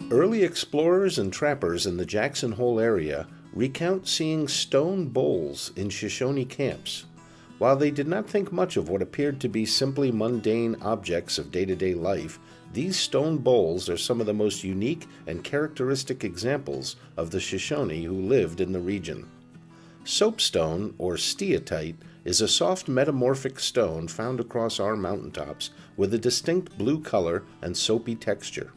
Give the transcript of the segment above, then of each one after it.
Early explorers and trappers in the Jackson Hole area recount seeing stone bowls in Shoshone camps. While they did not think much of what appeared to be simply mundane objects of day-to-day life, these stone bowls are some of the most unique and characteristic examples of the Shoshone who lived in the region. Soapstone, or steatite, is a soft metamorphic stone found across our mountaintops with a distinct blue color and soapy texture.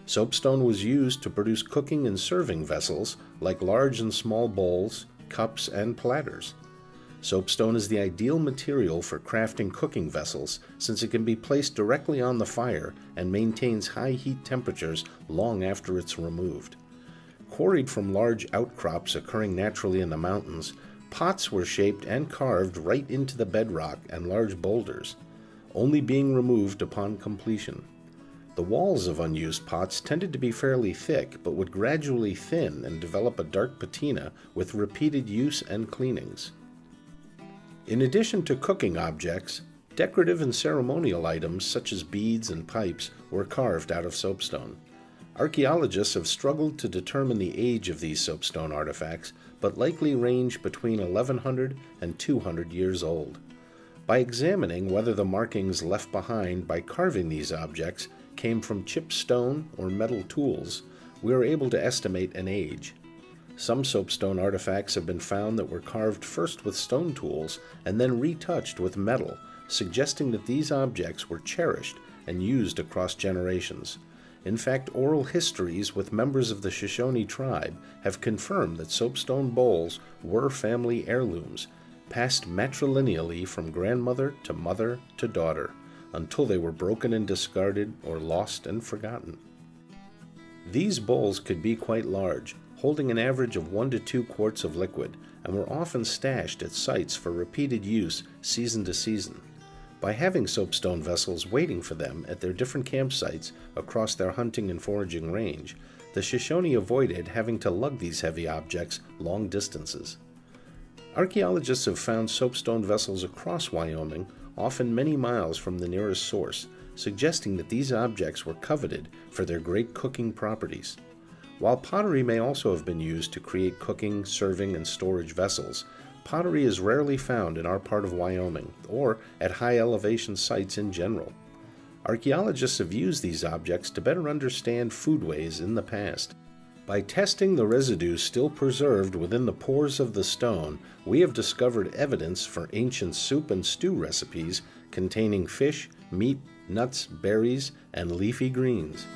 Soapstone was used to produce cooking and serving vessels like large and small bowls, cups, and platters. Soapstone is the ideal material for crafting cooking vessels since it can be placed directly on the fire and maintains high heat temperatures long after it's removed. Quarried from large outcrops occurring naturally in the mountains, pots were shaped and carved right into the bedrock and large boulders, only being removed upon completion. The walls of unused pots tended to be fairly thick, but would gradually thin and develop a dark patina with repeated use and cleanings. In addition to cooking objects, decorative and ceremonial items such as beads and pipes were carved out of soapstone. Archaeologists have struggled to determine the age of these soapstone artifacts, but likely range between 1100 and 200 years old. By examining whether the markings left behind by carving these objects came from chipped stone or metal tools, we are able to estimate an age. Some soapstone artifacts have been found that were carved first with stone tools and then retouched with metal, suggesting that these objects were cherished and used across generations. In fact, oral histories with members of the Shoshone tribe have confirmed that soapstone bowls were family heirlooms, passed matrilineally from grandmother to mother to daughter, until they were broken and discarded or lost and forgotten. These bowls could be quite large, holding an average of 1 to 2 quarts of liquid, and were often stashed at sites for repeated use season to season. By having soapstone vessels waiting for them at their different campsites across their hunting and foraging range, the Shoshone avoided having to lug these heavy objects long distances. Archaeologists have found soapstone vessels across Wyoming, often many miles from the nearest source, suggesting that these objects were coveted for their great cooking properties. While pottery may also have been used to create cooking, serving, and storage vessels, pottery is rarely found in our part of Wyoming or at high elevation sites in general. Archaeologists have used these objects to better understand foodways in the past. By testing the residue still preserved within the pores of the stone, we have discovered evidence for ancient soup and stew recipes containing fish, meat, nuts, berries, and leafy greens.